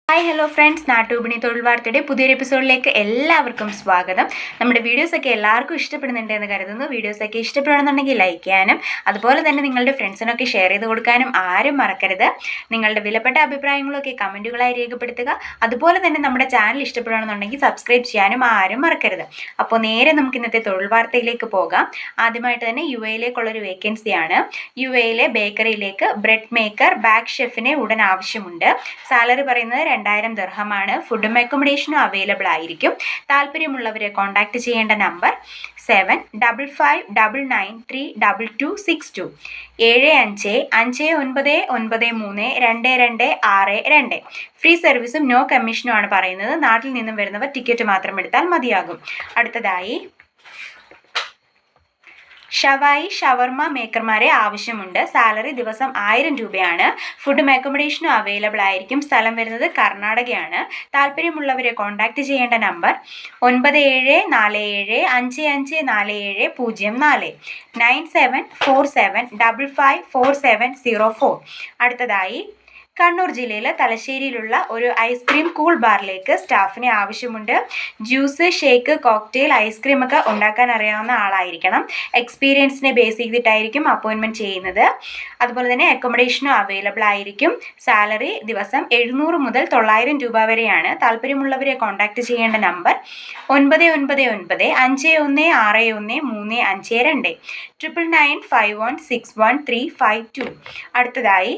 Hi hello friends, നാട്ടുവിപണി തൊഴിൽ വാർത്തയുടെ പുതിയൊരു എപ്പിസോഡിലേക്ക് എല്ലാവർക്കും സ്വാഗതം. നമ്മുടെ വീഡിയോസൊക്കെ എല്ലാവർക്കും ഇഷ്ടപ്പെടുന്നുണ്ട് എന്ന് കരുതുന്നു. വീഡിയോസൊക്കെ ഇഷ്ടപ്പെടുന്നുണ്ടെങ്കിൽ ലൈക്ക് ചെയ്യാനും അതുപോലെ തന്നെ നിങ്ങളുടെ ഫ്രണ്ട്സിനൊക്കെ ഷെയർ ചെയ്ത് കൊടുക്കാനും ആരും മറക്കരുത്. നിങ്ങളുടെ വിലപ്പെട്ട അഭിപ്രായങ്ങളൊക്കെ കമൻറ്റുകളായി രേഖപ്പെടുത്തുക. അതുപോലെ തന്നെ നമ്മുടെ ചാനൽ ഇഷ്ടപ്പെടുകയാണെന്നുണ്ടെങ്കിൽ സബ്സ്ക്രൈബ് ചെയ്യാനും ആരും മറക്കരുത്. അപ്പോൾ നേരെ നമുക്ക് ഇന്നത്തെ തൊഴിൽ വാർത്തയിലേക്ക് പോകാം. ആദ്യമായിട്ട് തന്നെ UAE-ലേക്കുള്ളൊരു വേക്കൻസിയാണ്. UAE-ലെ ബേക്കറിയിലേക്ക് ബ്രെഡ് മേക്കർ ബാക്ക് ഷെഫിനെ ഉടൻ ആവശ്യമുണ്ട്. സാലറി പറയുന്നത് 2000 ദിർഹമാണ്. ഫുഡും അക്കോമഡേഷനും അവൈലബിൾ ആയിരിക്കും. താല്പര്യമുള്ളവരെ കോൺടാക്ട് ചെയ്യേണ്ട നമ്പർ 7559932262 7559932262. ഫ്രീ സർവീസും നോ കമ്മീഷനും ആണ് പറയുന്നത്. നാട്ടിൽ നിന്നും വരുന്നവർ ടിക്കറ്റ് മാത്രം എടുത്താൽ മതിയാകും. അടുത്തതായി ഷവായി ഷവർമ മേക്കർമാരെ ആവശ്യമുണ്ട്. സാലറി ദിവസം 1000 രൂപയാണ്. ഫുഡും അക്കോമഡേഷനും അവൈലബിൾ ആയിരിക്കും. സ്ഥലം വരുന്നത് കർണാടകയാണ്. താല്പര്യമുള്ളവരെ കോൺടാക്ട് ചെയ്യേണ്ട നമ്പർ 9747554704 9747554704. അടുത്തതായി കണ്ണൂർ ജില്ലയിലെ തലശ്ശേരിയിലുള്ള ഒരു ഐസ്ക്രീം കൂൾ ബാറിലേക്ക് സ്റ്റാഫിനെ ആവശ്യമുണ്ട്. ജ്യൂസ്, ഷേക്ക്, കോക്ടെയിൽ, ഐസ്ക്രീം ഒക്കെ ഉണ്ടാക്കാൻ അറിയാവുന്ന ആളായിരിക്കണം. എക്സ്പീരിയൻസിനെ ബേസ് ചെയ്തിട്ടായിരിക്കും അപ്പോയിൻമെൻറ്റ് ചെയ്യുന്നത്. അതുപോലെ തന്നെ അക്കോമഡേഷനും അവൈലബിൾ ആയിരിക്കും. സാലറി ദിവസം 700 മുതൽ 900 രൂപ വരെയാണ്. താല്പര്യമുള്ളവരെ കോൺടാക്ട് ചെയ്യേണ്ട നമ്പർ 9991616135 9995161352. അടുത്തതായി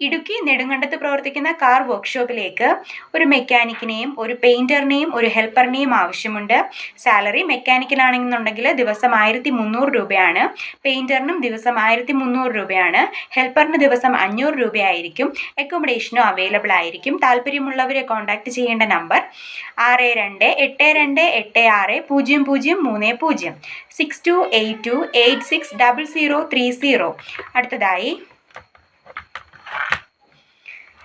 ഇടുക്കി നെടുങ്കണ്ടത്ത് പ്രവർത്തിക്കുന്ന കാർ വർക്ക്ഷോപ്പിലേക്ക് ഒരു മെക്കാനിക്കിനെയും ഒരു പെയിൻറ്ററിനെയും ഒരു ഹെൽപ്പറിനെയും ആവശ്യമുണ്ട്. സാലറി മെക്കാനിക്കലാണെന്നുണ്ടെങ്കിൽ ദിവസം 1300 രൂപയാണ്. പെയിൻറ്ററിനും ദിവസം 1300 രൂപയാണ്. ഹെൽപ്പറിന് ദിവസം 500 രൂപയായിരിക്കും. അക്കോമഡേഷനും അവൈലബിൾ ആയിരിക്കും. താല്പര്യമുള്ളവരെ കോൺടാക്ട് ചെയ്യേണ്ട നമ്പർ 6282860030 6282860030. അടുത്തതായി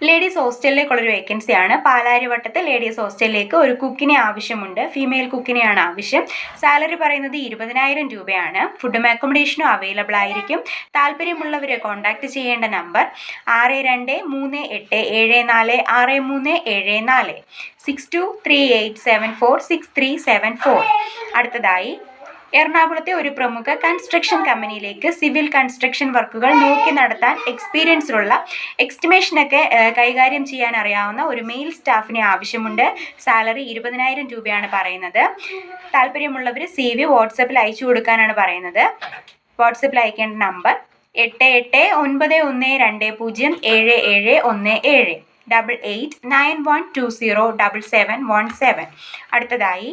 ലേഡീസ് ഹോസ്റ്റലിലേക്കുള്ളൊരു വേക്കൻസിയാണ്. പാലാരിവട്ടത്ത് ലേഡീസ് ഹോസ്റ്റലിലേക്ക് ഒരു കുക്കിനെ ആവശ്യമുണ്ട്. ഫീമെയിൽ കുക്കിനെയാണ് ആവശ്യം. സാലറി പറയുന്നത് 20000 രൂപയാണ്. ഫുഡും അക്കോമഡേഷനും അവൈലബിൾ ആയിരിക്കും. താല്പര്യമുള്ളവരെ കോൺടാക്ട് ചെയ്യേണ്ട നമ്പർ 6238746374 6238746374. അടുത്തതായി എറണാകുളത്തെ ഒരു പ്രമുഖ കൺസ്ട്രക്ഷൻ കമ്പനിയിലേക്ക് സിവിൽ കൺസ്ട്രക്ഷൻ വർക്കുകൾ നോക്കി നടത്താൻ എക്സ്പീരിയൻസിലുള്ള എസ്റ്റിമേഷനൊക്കെ കൈകാര്യം ചെയ്യാൻ അറിയാവുന്ന ഒരു മെയിൽ സ്റ്റാഫിനെ ആവശ്യമുണ്ട്. സാലറി 20000 രൂപയാണ് പറയുന്നത്. താല്പര്യമുള്ളവർ CV വാട്സപ്പിൽ അയച്ചു കൊടുക്കാനാണ് പറയുന്നത്. വാട്സപ്പിൽ അയക്കേണ്ട നമ്പർ 8891207717 8891207717. അടുത്തതായി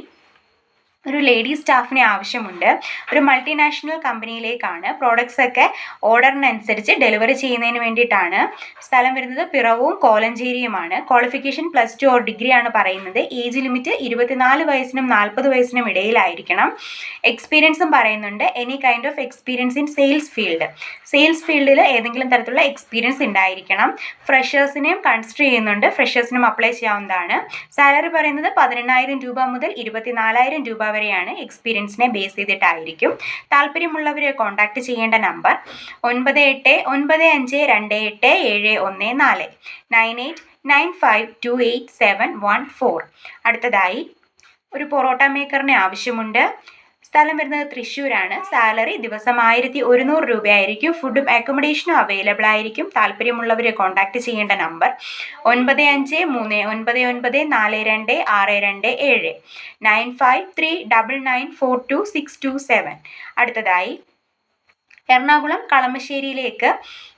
ഒരു ലേഡി സ്റ്റാഫിനെ ആവശ്യമുണ്ട്. ഒരു മൾട്ടിനാഷണൽ കമ്പനിയിലേക്കാണ്. പ്രോഡക്ട്സ് ഒക്കെ ഓർഡറിനനുസരിച്ച് ഡെലിവറി ചെയ്യുന്നതിന് വേണ്ടിയിട്ടാണ്. സ്ഥലം വരുന്നത് പിറവവും കോലഞ്ചേരിയുമാണ്. ക്വാളിഫിക്കേഷൻ +2 ഓർ ഡിഗ്രി ആണ് പറയുന്നത്. ഏജ് ലിമിറ്റ് 24 വയസ്സിനും 40 വയസ്സിനും ഇടയിലായിരിക്കണം. എക്സ്പീരിയൻസും പറയുന്നുണ്ട്. Any kind of experience in sales ഫീൽഡിൽ ഏതെങ്കിലും തരത്തിലുള്ള എക്സ്പീരിയൻസ് ഉണ്ടായിരിക്കണം. ഫ്രഷേഴ്സിനെയും കൺസിഡർ ചെയ്യുന്നുണ്ട്. ഫ്രഷേഴ്സിനും അപ്ലൈ ചെയ്യാവുന്നതാണ്. സാലറി പറയുന്നത് 18000 രൂപ മുതൽ 24000 രൂപ വരെയാണ്. എക്സ്പീരിയൻസിനെ ബേസ് ചെയ്തിട്ടായിരിക്കും. താല്പര്യമുള്ളവരെ കോൺടാക്ട് ചെയ്യേണ്ട നമ്പർ 9895287714 9895287714. അടുത്തതായി ഒരു പൊറോട്ട മേക്കറിനെ ആവശ്യമുണ്ട്. സ്ഥലം വരുന്നത് തൃശ്ശൂരാണ്. സാലറി ദിവസം 1100 രൂപയായിരിക്കും. ഫുഡും അക്കോമഡേഷനും അവൈലബിൾ ആയിരിക്കും. താല്പര്യമുള്ളവരെ കോൺടാക്ട് ചെയ്യേണ്ട നമ്പർ 9539942627 9539942627. അടുത്തതായി എറണാകുളം കളമശ്ശേരിയിലേക്ക്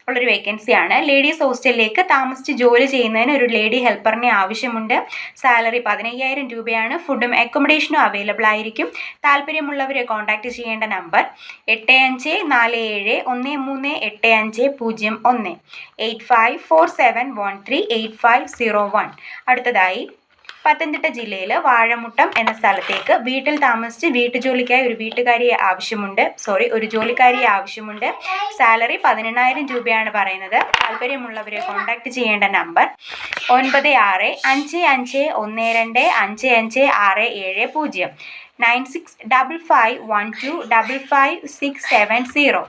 ഉള്ളൊരു വേക്കൻസിയാണ്. ലേഡീസ് ഹോസ്റ്റലിലേക്ക് താമസിച്ച് ജോലി ചെയ്യുന്നതിന് ഒരു ലേഡി ഹെൽപ്പറിനെ ആവശ്യമുണ്ട്. സാലറി 15000 രൂപയാണ്. ഫുഡും അക്കോമഡേഷനും അവൈലബിൾ ആയിരിക്കും. താല്പര്യമുള്ളവരെ കോൺടാക്ട് ചെയ്യേണ്ട നമ്പർ 8547138501 8547138501. അടുത്തതായി പത്തനംതിട്ട ജില്ലയിൽ വാഴമുട്ടം എന്ന സ്ഥലത്തേക്ക് വീട്ടിൽ താമസിച്ച് വീട്ടുജോലിക്കായി ഒരു ജോലിക്കാരിയെ ആവശ്യമുണ്ട്. സാലറി 18000 രൂപയാണ് പറയുന്നത്. താല്പര്യമുള്ളവരെ കോൺടാക്ട് ചെയ്യേണ്ട നമ്പർ 9655125567 9655125670.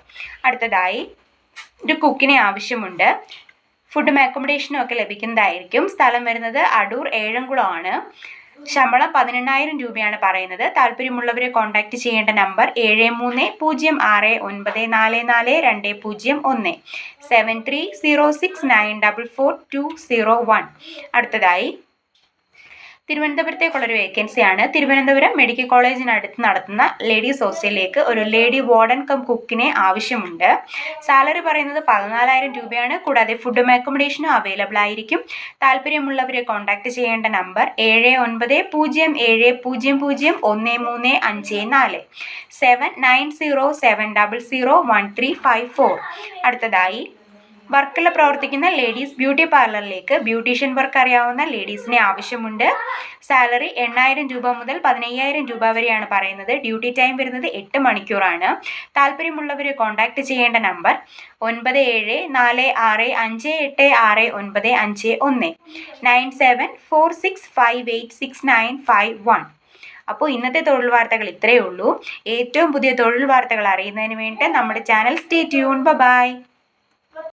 അടുത്തതായി ഒരു കുക്കിനെ ആവശ്യമുണ്ട്. ഫുഡും അക്കോമഡേഷനും ഒക്കെ ലഭിക്കുന്നതായിരിക്കും. സ്ഥലം വരുന്നത് അടൂർ ഏഴംകുളമാണ്. ശമ്പളം 18,000 രൂപയാണ് പറയുന്നത്. താല്പര്യമുള്ളവരെ കോൺടാക്ട് ചെയ്യേണ്ട നമ്പർ 7306944201 7306944201. അടുത്തതായി തിരുവനന്തപുരത്തേക്കുള്ളൊരു വേക്കൻസിയാണ്. തിരുവനന്തപുരം മെഡിക്കൽ കോളേജിനടുത്ത് നടത്തുന്ന ലേഡീസ് ഹോസ്റ്റലിലേക്ക് ഒരു ലേഡി വാർഡൻ കം കുക്കിനെ ആവശ്യമുണ്ട്. സാലറി പറയുന്നത് 14,000 രൂപയാണ്. കൂടാതെ ഫുഡും അക്കോമഡേഷനും അവൈലബിൾ ആയിരിക്കും. താല്പര്യമുള്ളവരെ കോൺടാക്ട് ചെയ്യേണ്ട നമ്പർ 7907001354 7907001354. അടുത്തതായി വർക്കല പ്രവർത്തിക്കുന്ന ലേഡീസ് ബ്യൂട്ടി പാർലറിലേക്ക് ബ്യൂട്ടീഷ്യൻ വർക്ക് അറിയാവുന്ന ലേഡീസിനെ ആവശ്യമുണ്ട്. സാലറി 8,000 രൂപ മുതൽ 15,000 രൂപ വരെയാണ് പറയുന്നത്. ഡ്യൂട്ടി ടൈം വരുന്നത് 8 മണിക്കൂറാണ്. താല്പര്യമുള്ളവരെ കോൺടാക്ട് ചെയ്യേണ്ട നമ്പർ 9746586951 9746586951. അപ്പോൾ ഇന്നത്തെ തൊഴിൽ വാർത്തകൾ ഇത്രയേ ഉള്ളൂ. ഏറ്റവും പുതിയ തൊഴിൽ വാർത്തകൾ അറിയുന്നതിന് വേണ്ടി നമ്മുടെ ചാനൽ സ്റ്റേ ട്യൂൺ. ബൈ.